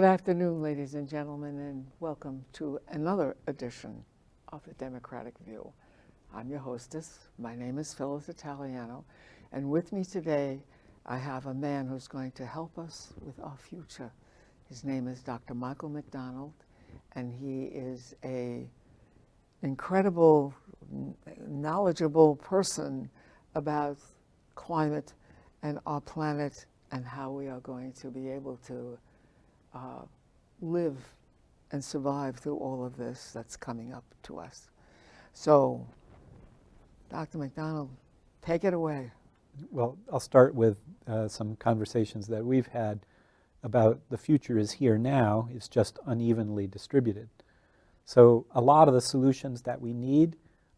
afternoon, ladies and gentlemen, and welcome to another edition of The Democratic View. I'm your hostess. My name is Phyllis Italiano, and with me today I have a man who's going to help us with our future. His name is Dr. Michael McDonald, and he is an incredible, knowledgeable person about climate and our planet and how we are going to be able to live and survive through all of this that's coming up to us. So, Dr. McDonald, take it away. Well, I'll start with some conversations that we've had about the future is here now. It's just unevenly distributed. So a lot of the solutions that we need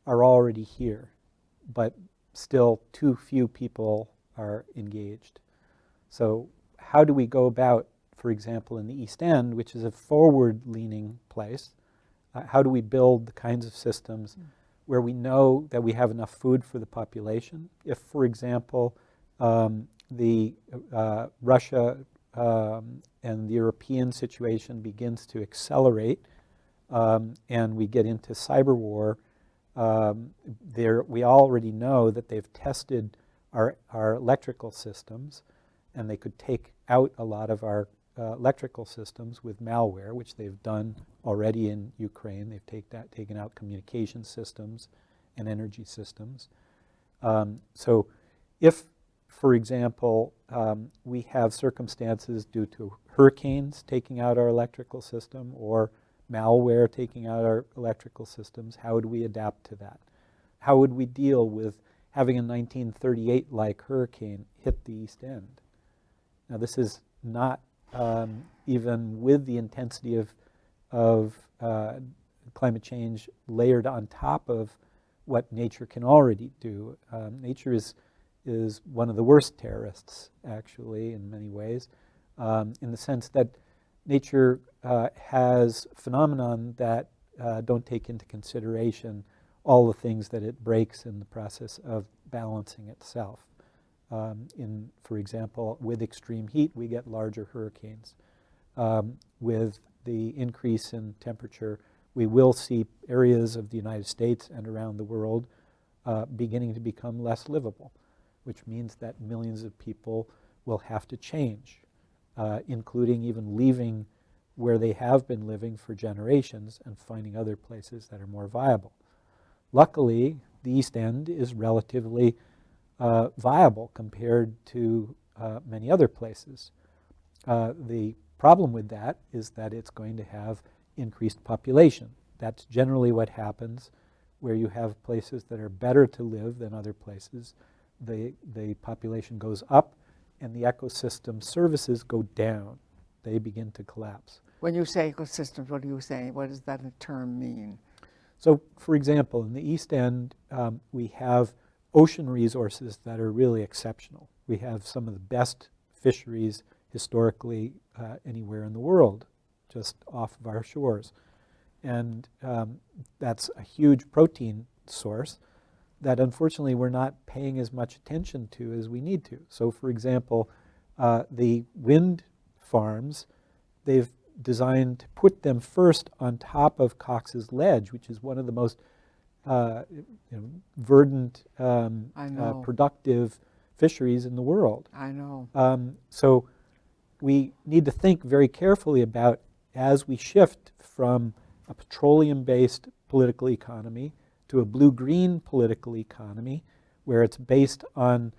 are already here, but still too few people are engaged. So how do we go about, for example, in the East End, which is a forward-leaning place, how do we build the kinds of systems where we know that we have enough food for the population? If, for example, the Russia and the European situation begins to accelerate and we get into cyber war, we already know that they've tested our electrical systems, and they could take out a lot of our electrical systems with malware, which they've done already in Ukraine. They've taken out communication systems and energy systems. So if, for example, we have circumstances due to hurricanes taking out our electrical system or malware taking out our electrical systems, how would we adapt to that? How would we deal with having a 1938-like hurricane hit the East End? Now, this is not even with the intensity of climate change layered on top of what nature can already do. Nature is one of the worst terrorists, actually, in many ways, in the sense that nature has phenomenon that don't take into consideration all the things that it breaks in the process of balancing itself. For example, with extreme heat, we get larger hurricanes. With the increase in temperature, we will see areas of the United States and around the world beginning to become less livable, which means that millions of people will have to change, including even leaving where they have been living for generations and finding other places that are more viable. Luckily, the East End is relatively viable compared to many other places. The problem with that is that it's going to have increased population. That's generally what happens where you have places that are better to live than other places. The population goes up and the ecosystem services go down. They begin to collapse. When you say ecosystems, what are you saying? What does that term mean? So, for example, in the East End, we have ocean resources that are really exceptional. We have some of the best fisheries historically anywhere in the world, just off of our shores. And that's a huge protein source that unfortunately we're not paying as much attention to as we need to. So, for example, the wind farms, they've designed to put them first on top of Cox's Ledge, which is one of the most verdant, productive fisheries in the world. I know. So we need to think very carefully about, as we shift from a petroleum-based political economy to a blue-green political economy, where it's based on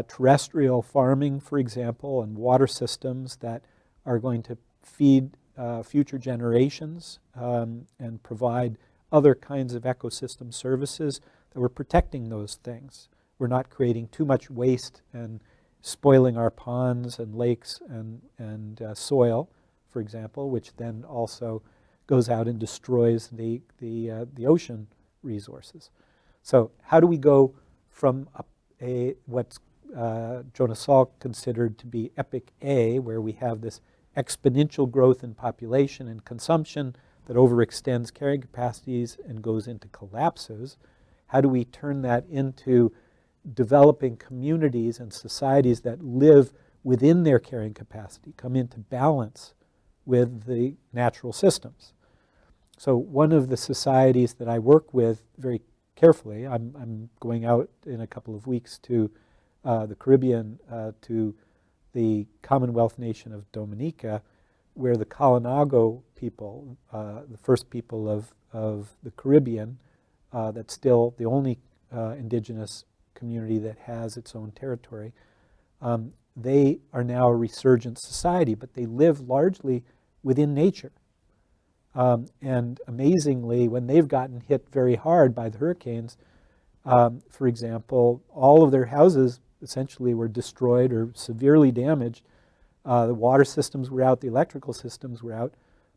terrestrial farming, for example, and water systems that are going to feed future generations and provide other kinds of ecosystem services, that we're protecting those things. We're not creating too much waste and spoiling our ponds and lakes and soil, for example, which then also goes out and destroys the ocean resources. So how do we go from what's Jonas Salk considered to be epic A, where we have this exponential growth in population and consumption that overextends carrying capacities and goes into collapses? How do we turn that into developing communities and societies that live within their carrying capacity, come into balance with the natural systems. So one of the societies that I work with very carefully, I'm going out in a couple of weeks to the Caribbean, to the Commonwealth nation of Dominica, where the Kalinago people, the first people of the Caribbean, that's still the only indigenous community that has its own territory, they are now a resurgent society, but they live largely within nature. And amazingly, when they've gotten hit very hard by the hurricanes, for example, all of their houses essentially were destroyed or severely damaged. The water systems were out, the electrical systems were out,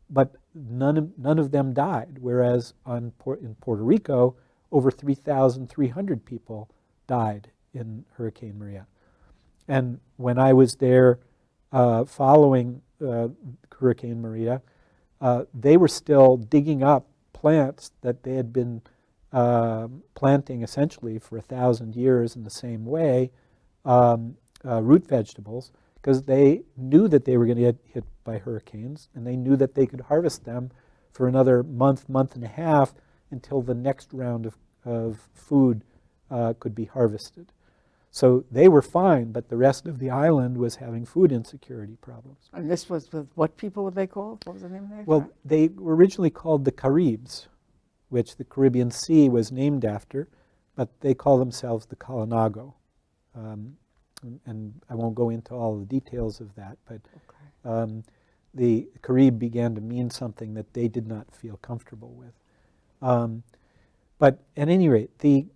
but none of them died, whereas in Puerto Rico, over 3,300 people died in Hurricane Maria. And when I was there following Hurricane Maria, they were still digging up plants that they had been planting essentially for 1,000 years in the same way, root vegetables, because they knew that they were going to get hit by hurricanes, and they knew that they could harvest them for another month and a half until the next round of food could be harvested. So they were fine, but the rest of the island was having food insecurity problems. And this was with what people were they called? What was the name of their Well, tribe? they were originally called the Caribs, which the Caribbean Sea was named after, but they call themselves the Kalinago. And I won't go into all the details of that, but Okay. the Carib began to mean something that they did not feel comfortable with. But at any rate,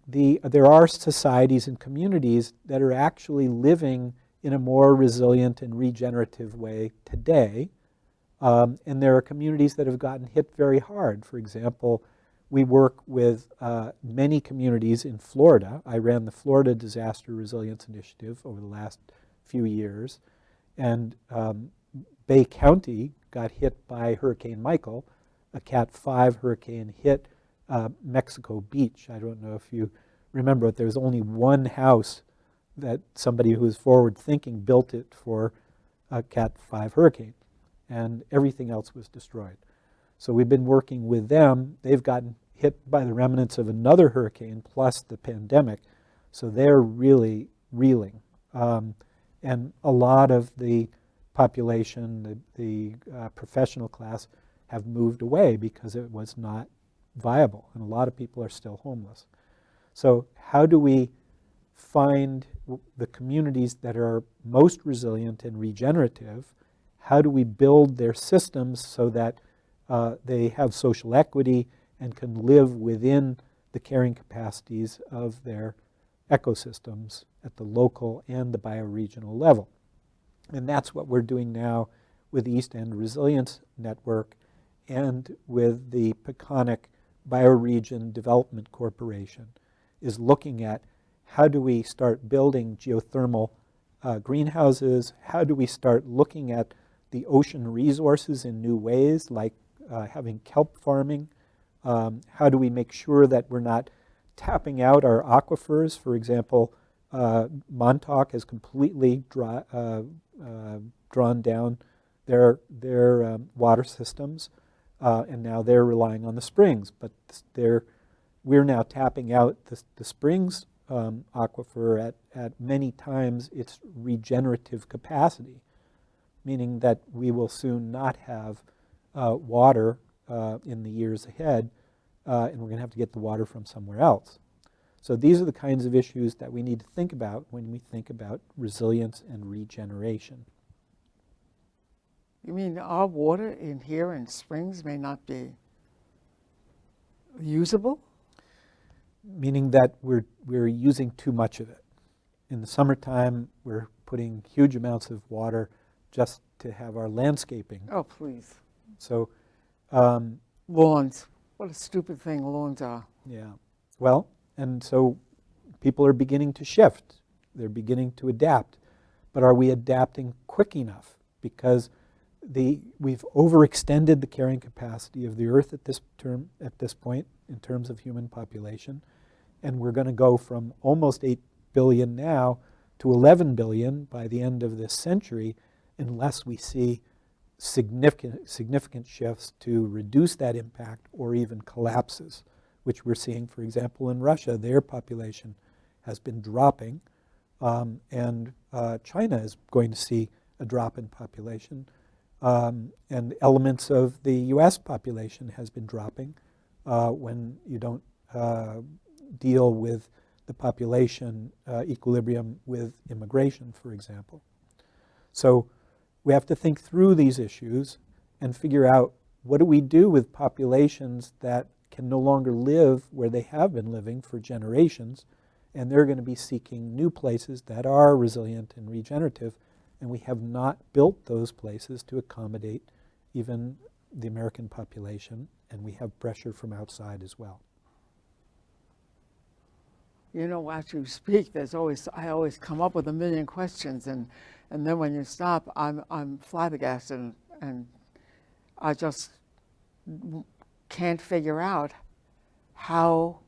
there are societies and communities that are actually living in a more resilient and regenerative way today. And there are communities that have gotten hit very hard. For example, we work with many communities in Florida. I ran the Florida Disaster Resilience Initiative over the last few years. And Bay County got hit by Hurricane Michael. A Cat 5 hurricane hit Mexico Beach. I don't know if you remember, but there was only one house that somebody who was forward thinking built it for a Cat 5 hurricane, and everything else was destroyed. So we've been working with them. They've gotten hit by the remnants of another hurricane plus the pandemic, so they're really reeling. And a lot of the population, the professional class, have moved away because it was not viable, and a lot of people are still homeless. So how do we find the communities that are most resilient and regenerative? How do we build their systems so that they have social equity and can live within the carrying capacities of their ecosystems at the local and the bioregional level? And that's what we're doing now with the East End Resilience Network and with the Peconic Bioregion Development Corporation, is looking at how do we start building geothermal greenhouses, how do we start looking at the ocean resources in new ways, like having kelp farming, how do we make sure that we're not tapping out our aquifers. For example, Montauk has completely drawn down their water systems, and now they're relying on the springs. But we're now tapping out the springs aquifer at many times its regenerative capacity, meaning that we will soon not have water in the years ahead, and we're going to have to get the water from somewhere else. So these are the kinds of issues that we need to think about when we think about resilience and regeneration. You mean our water in here in springs may not be usable? Meaning that we're using too much of it. In the summertime, we're putting huge amounts of water just to have our landscaping. Oh, please. So, Lawns. What a stupid thing lawns are. yeah. Well, and so people are beginning to shift. They're beginning to adapt. But are we adapting quick enough? Because we've overextended the carrying capacity of the Earth at this point in terms of human population, and we're going to go from almost 8 billion now to 11 billion by the end of this century, unless we see significant shifts to reduce that impact or even collapses, which we're seeing, for example, in Russia. Their population has been dropping, and China is going to see a drop in population, and elements of the US population has been dropping when you don't deal with the population equilibrium with immigration, for example. So we have to think through these issues and figure out, what do we do with populations that can no longer live where they have been living for generations, and they're going to be seeking new places that are resilient and regenerative, and we have not built those places to accommodate even the American population, and we have pressure from outside as well. You know, as you speak, I always come up with a million questions, and then when you stop, I'm flabbergasted, and I just can't figure out how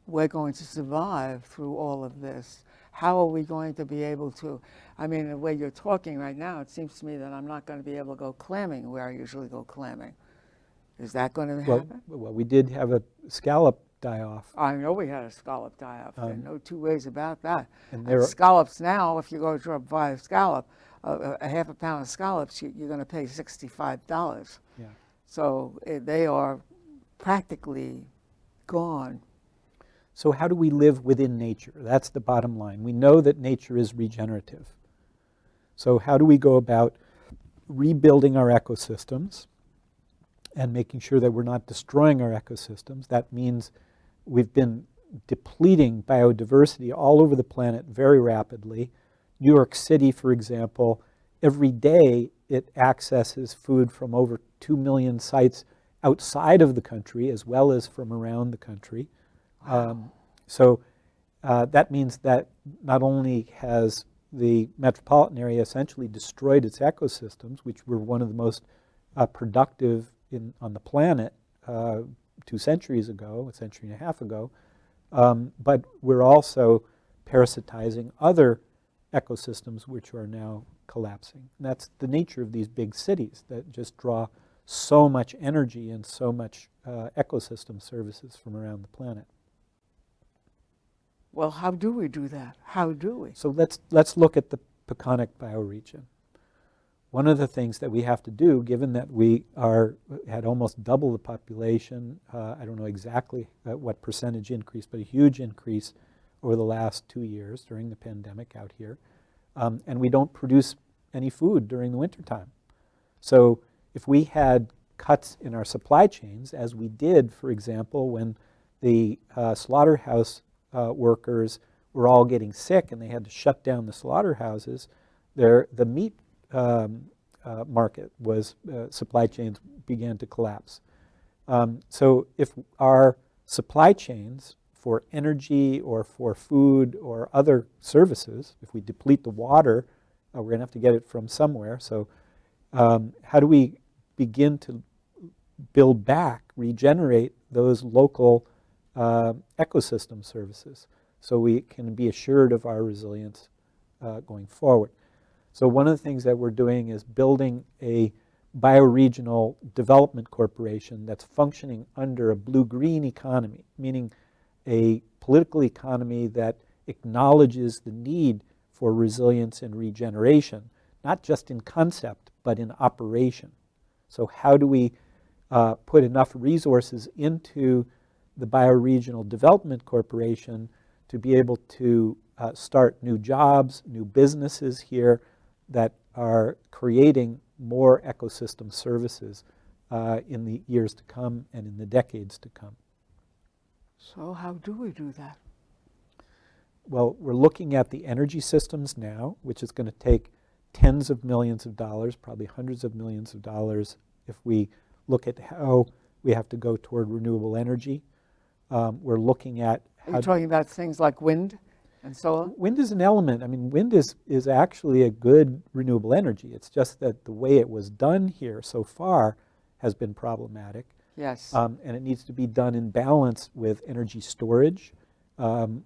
we're going to survive through all of this. How are we going to be able to, I mean, the way you're talking right now, it seems to me that I'm not going to be able to go clamming where I usually go clamming. Is that going to happen? Well, we did have a scallop die-off. I know we had a scallop die-off. There's no two ways about that. And scallops now, if you go to buy a scallop, a half a pound of scallops, you're going to pay $65. Yeah. So they are practically gone. So how do we live within nature? That's the bottom line. We know that nature is regenerative. So how do we go about rebuilding our ecosystems and making sure that we're not destroying our ecosystems? That means we've been depleting biodiversity all over the planet very rapidly. New York City, for example, every day it accesses food from over 2 million sites outside of the country as well as from around the country. Wow. So that means that not only has the metropolitan area essentially destroyed its ecosystems, which were one of the most productive on the planet 2 centuries ago, a century and a half ago, but we're also parasitizing other ecosystems which are now collapsing. And that's the nature of these big cities that just draw so much energy and so much ecosystem services from around the planet. Well, how do we do that? How do we? So let's look at the Bucolic bioregion. One of the things that we have to do, given that we had almost double the population, I don't know exactly what percentage increase, but a huge increase over the last 2 years during the pandemic out here, and we don't produce any food during the wintertime. So if we had cuts in our supply chains, as we did, for example, when the slaughterhouse workers were all getting sick and they had to shut down the slaughterhouses, the meat market supply chains began to collapse. So if our supply chains for energy or for food or other services, if we deplete the water, we're going to have to get it from somewhere. So how do we begin to build back, regenerate those local ecosystem services so we can be assured of our resilience going forward? So one of the things that we're doing is building a bioregional development corporation that's functioning under a blue-green economy, meaning a political economy that acknowledges the need for resilience and regeneration, not just in concept, but in operation. So how do we put enough resources into the Bioregional Development Corporation to be able to start new jobs, new businesses here that are creating more ecosystem services in the years to come and in the decades to come? So how do we do that? Well, we're looking at the energy systems now, which is going to take tens of millions of dollars, probably hundreds of millions of dollars, if we look at how we have to go toward renewable energy. We're looking at Are you talking about things like wind and solar? Wind is an element. I mean, wind is actually a good renewable energy. It's just that the way it was done here so far has been problematic. Yes. And it needs to be done in balance with energy storage,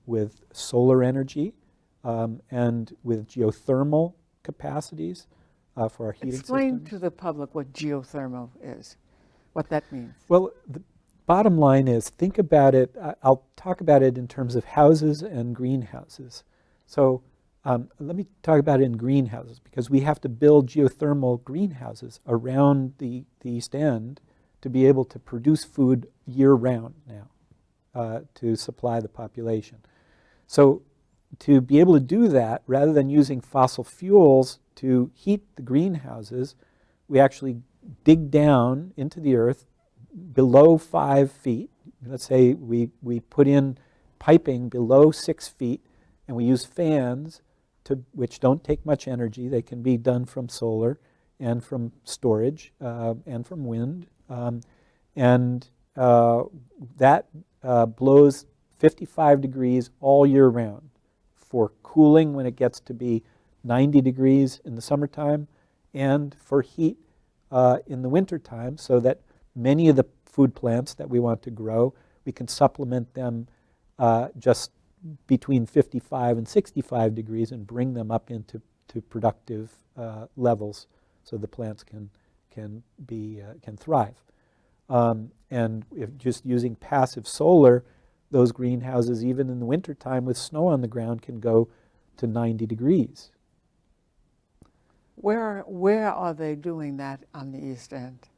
with solar energy, and with geothermal capacities. for our heating Explain systems. to the public what geothermal is, what that means. Well, the bottom line is, think about it, I'll talk about it in terms of houses and greenhouses. So let me talk about it in greenhouses, because we have to build geothermal greenhouses around the East End to be able to produce food year-round now to supply the population. So to be able to do that, rather than using fossil fuels to heat the greenhouses, we actually dig down into the earth below 5 feet. Let's say we put in piping below 6 feet, and we use fans which don't take much energy. They can be done from solar and from storage and from wind. That blows 55 degrees all year round for cooling when it gets to be 90 degrees in the summertime, and for heat in the wintertime, so that many of the food plants that we want to grow, we can supplement them just between 55 and 65 degrees and bring them up into productive levels so the plants can thrive. And if just using passive solar, those greenhouses, even in the wintertime with snow on the ground, can go to 90 degrees. Where are they doing that on the East End?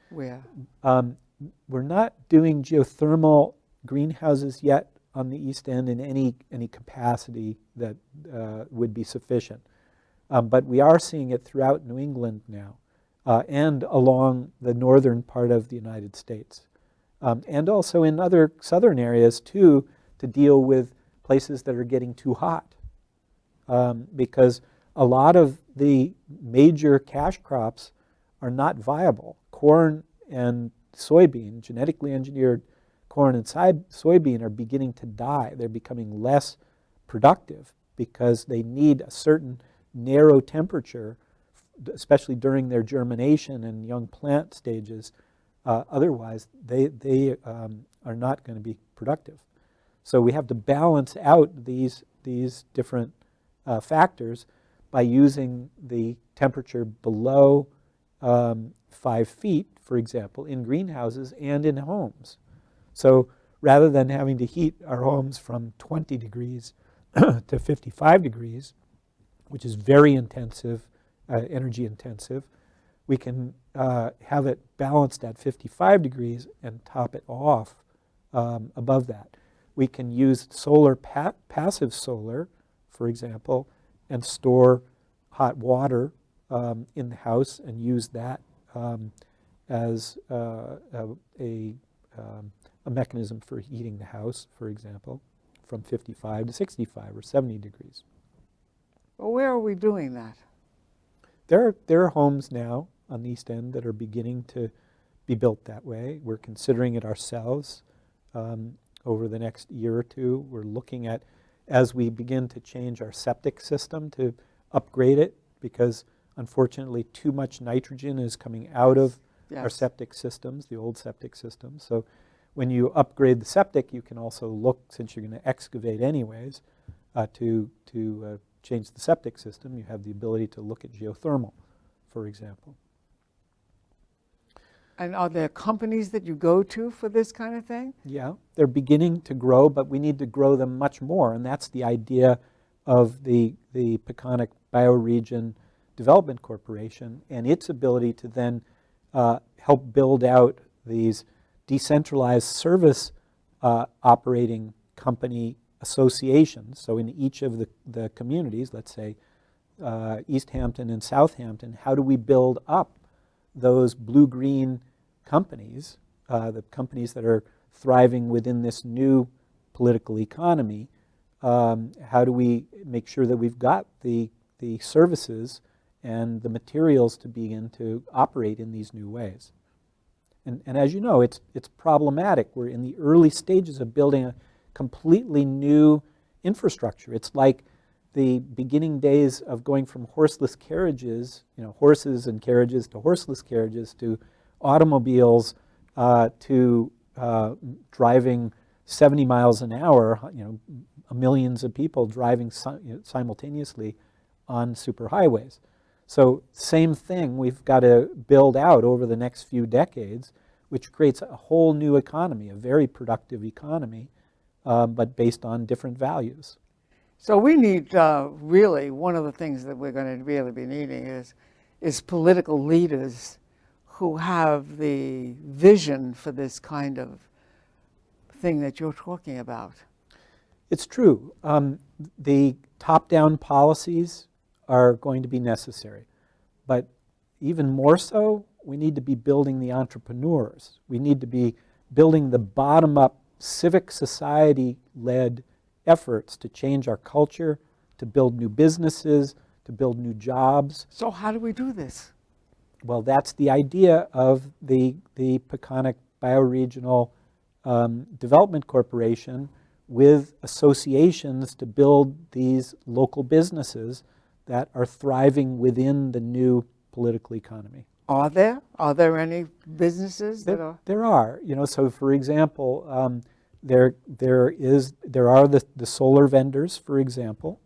Where? We're not doing geothermal greenhouses yet on the East End in any capacity that would be sufficient. But we are seeing it throughout New England now, and along the northern part of the United States. And also in other southern areas too, to deal with places that are getting too hot. Because a lot of the major cash crops are not viable. Corn and soybean, genetically engineered corn and soybean, are beginning to die. They're becoming less productive because they need a certain narrow temperature, especially during their germination and young plant stages. Otherwise, they are not going to be productive. So we have to balance out these different factors by using the temperature below 5 feet, for example, in greenhouses and in homes. So rather than having to heat our homes from 20 degrees to 55 degrees, which is very intensive, energy intensive, we can have it balanced at 55 degrees and top it off above that. We can use solar, passive solar, for example, and store hot water in the house and use that as a mechanism for heating the house, for example, from 55 to 65 or 70 degrees. Well, where are we doing that? There are homes now on the East End that are beginning to be built that way. We're considering it ourselves over the next year or two. We're looking at, as we begin to change our septic system, to upgrade it, because unfortunately too much nitrogen is coming out of our septic systems, the old septic systems. So when you upgrade the septic, you can also look, since you're going to excavate anyways, to change the septic system. You have the ability to look at geothermal, for example. And are there companies that you go to for this kind of thing? Yeah, they're beginning to grow, but we need to grow them much more, and that's the idea of the Peconic Bioregion Development Corporation and its ability to then help build out these decentralized service operating company associations. So in each of the communities, let's say East Hampton and Southampton, how do we build up those blue-green companies, the companies that are thriving within this new political economy? How do we make sure that we've got the services and the materials to begin to operate in these new ways? And as you know, it's problematic. We're in the early stages of building a completely new infrastructure. It's like the beginning days of going from horseless carriages, horses and carriages, to horseless carriages, to automobiles, to driving 70 miles an hour, millions of people driving simultaneously on superhighways. So same thing we've got to build out over the next few decades, which creates a whole new economy, a very productive economy, but based on different values. So we need really, one of the things that we're going to really be needing is political leaders who have the vision for this kind of thing that you're talking about. It's true. The top-down policies are going to be necessary, but even more so, we need to be building the entrepreneurs. We need to be building the bottom-up civic society-led efforts to change our culture, to build new businesses, to build new jobs. So how do we do this? Well, that's the idea of the Peconic Bioregional Development Corporation, with associations to build these local businesses that are thriving within the new political economy. Are there any businesses that are? There are. So for example, there are the solar vendors, for example,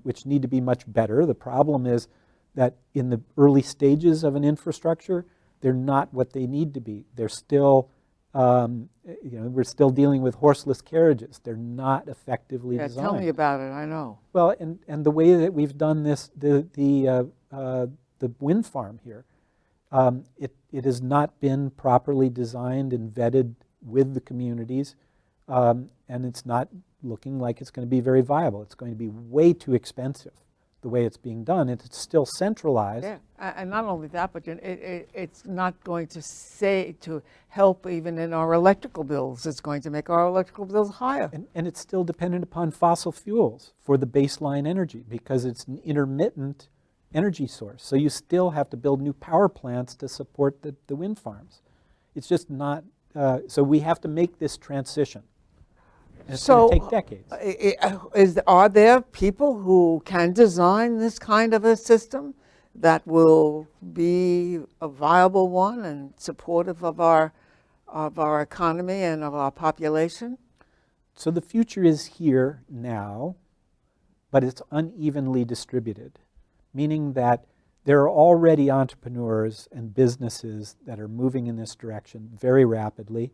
which need to be much better. The problem is that in the early stages of an infrastructure, they're not what they need to be. They're still, we're still dealing with horseless carriages. They're not effectively designed. Tell me about it. I know. Well, and the way that we've done this, the wind farm here, it has not been properly designed and vetted with the communities, and it's not looking like it's going to be very viable. It's going to be way too expensive the way it's being done. It's still centralized. Yeah, and not only that, but it's not going to help even in our electrical bills. It's going to make our electrical bills higher. And it's still dependent upon fossil fuels for the baseline energy because it's an intermittent energy source. So you still have to build new power plants to support the wind farms. It's just not, so we have to make this transition. And it's going to take decades. Are there people who can design this kind of a system that will be a viable one and supportive of our economy and of our population? So the future is here now, but it's unevenly distributed, meaning that there are already entrepreneurs and businesses that are moving in this direction very rapidly,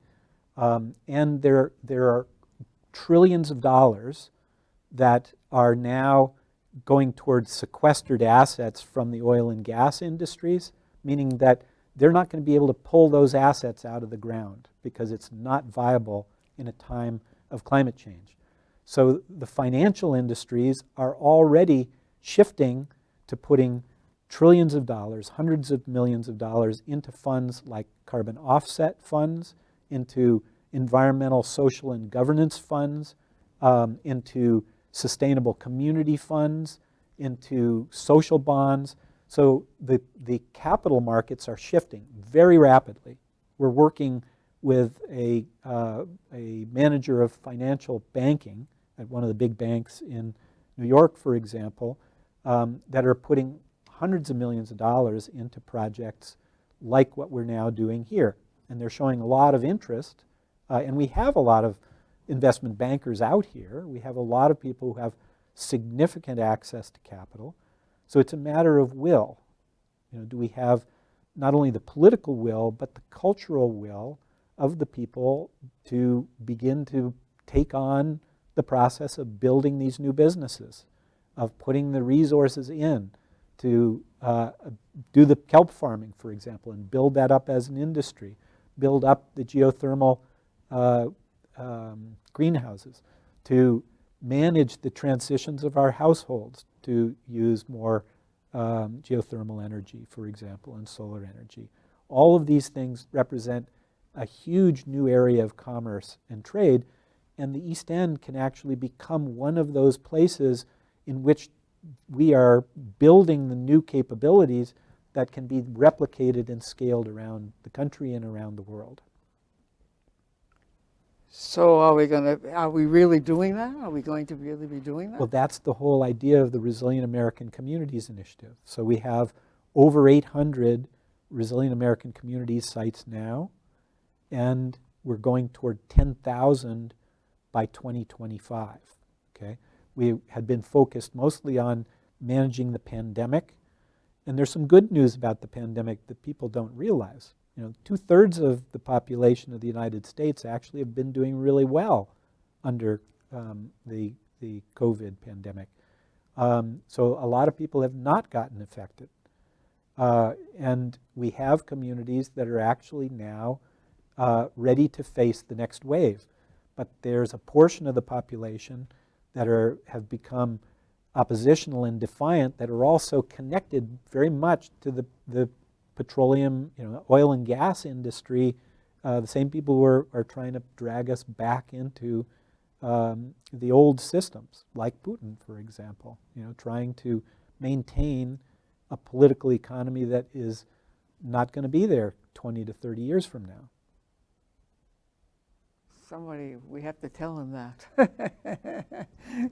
and there are trillions of dollars that are now going towards sequestered assets from the oil and gas industries, meaning that they're not going to be able to pull those assets out of the ground because it's not viable in a time of climate change. So the financial industries are already shifting to putting trillions of dollars, hundreds of millions of dollars into funds like carbon offset funds, into environmental, social, and governance funds, into sustainable community funds, into social bonds. So the capital markets are shifting very rapidly. We're working with a manager of financial banking at one of the big banks in New York, for example, that are putting hundreds of millions of dollars into projects like what we're now doing here. And they're showing a lot of interest. And we have a lot of investment bankers out here. We have a lot of people who have significant access to capital. So it's a matter of will. Do we have not only the political will, but the cultural will of the people to begin to take on the process of building these new businesses, of putting the resources in to do the kelp farming, for example, and build that up as an industry, build up the geothermal greenhouses, to manage the transitions of our households to use more geothermal energy, for example, and solar energy. All of these things represent a huge new area of commerce and trade, and the East End can actually become one of those places in which we are building the new capabilities that can be replicated and scaled around the country and around the world. So are we really doing that? Are we going to really be doing that? Well, that's the whole idea of the Resilient American Communities Initiative. So we have over 800 Resilient American Communities sites now, and we're going toward 10,000 by 2025. Okay? We had been focused mostly on managing the pandemic, And there's some good news about the pandemic that people don't realize. 2/3 of the population of the United States actually have been doing really well under the COVID pandemic. So a lot of people have not gotten affected. And we have communities that are actually now ready to face the next wave. But there's a portion of the population that have become oppositional and defiant that are also connected very much to the petroleum, oil and gas industry, the same people who are trying to drag us back into the old systems, like Putin, for example, trying to maintain a political economy that is not going to be there 20 to 30 years from now. We have to tell him that.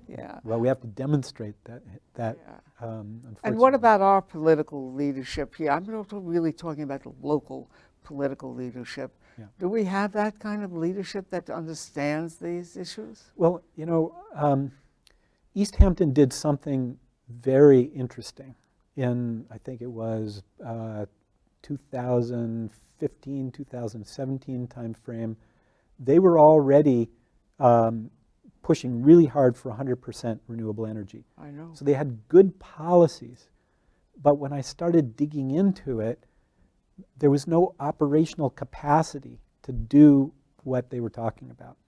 Yeah. Well, we have to demonstrate that Yeah. Unfortunately. And what about our political leadership here? I'm not really talking about the local political leadership. Yeah. Do we have that kind of leadership that understands these issues? Well, East Hampton did something very interesting in, I think it was 2015, 2017 timeframe. They were already pushing really hard for 100% renewable energy. I know. So they had good policies. But when I started digging into it, there was no operational capacity to do what they were talking about.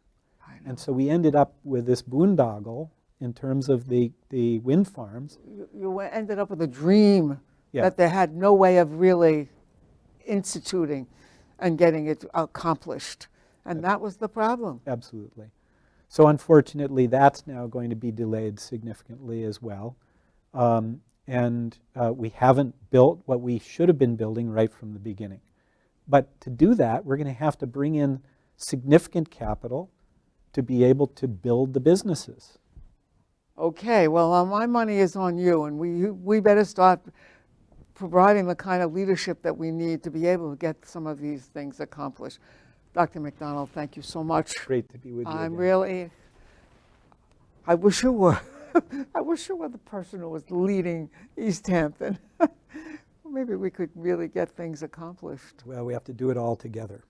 I know. And so we ended up with this boondoggle in terms of the wind farms. You ended up with a dream Yeah. that they had no way of really instituting and getting it accomplished. And that was the problem. Absolutely. So unfortunately, that's now going to be delayed significantly as well. And we haven't built what we should have been building right from the beginning. But to do that, we're going to have to bring in significant capital to be able to build the businesses. Okay, well, my money is on you, and we better start providing the kind of leadership that we need to be able to get some of these things accomplished. Dr. McDonald, thank you so much. Great to be with you I'm again. really, I wish you were. I wish you were the person who was leading East Hampton. Maybe we could really get things accomplished. Well, we have to do it all together.